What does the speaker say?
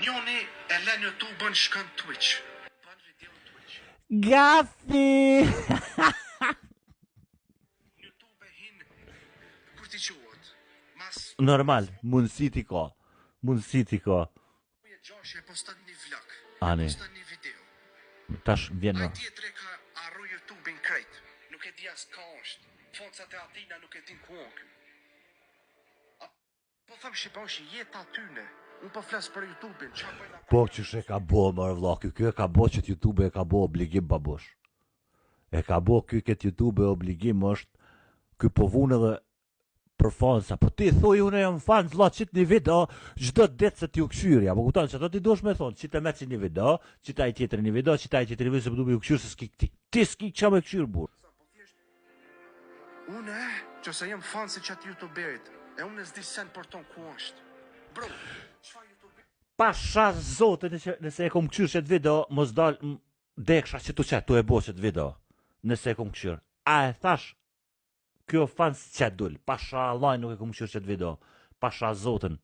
Njoni e len YouTube-ën shkën Twitch. Bën video Twitch. Gafi! YouTube e hin kur ti quhet. Mas Normal, mundësi ti ka. Mundësi ti ka. e gjashtë e poston një vlog. Ani, Poston një video. tash vjen Ai më. tjetri ka arru YouTube-in krejt. Nuk e di as ka është. Foncat e atina nuk e din ku on ky. Po tham shqipa është jeta tyne. Unë po flas për YouTube-in, çfarë bëjnë ata? Po që e ka bo, mërë vlla, ky e ka bo që YouTube e ka bo obligim babosh. E ka bo ky këtë YouTube e obligim është, ky po vunë edhe për fansa, po ti thuj unë jam fan, vlla, qit një video, çdo ditë se t'ju këshyrja, po kupton se do ti dosh me thonë, qit e me një video, qit ai tjetër një video, qit ai tjetër një video, se po du me ju këshyr se s'ki ti s'ki qa me këshyr burr. Po thjesht unë që se jam fan se qatë YouTuberit, e unë s'di sen për ton ku është. Bro, çfarë YouTube? Pasha zote nëse e kom këshyr qëtë video, mos dal deksha që tu e bo qëtë video, nëse e kom këshyr. A e thash, kjo fan që dul, pasha Allah nuk e kom këshyr qëtë video, pasha zotën.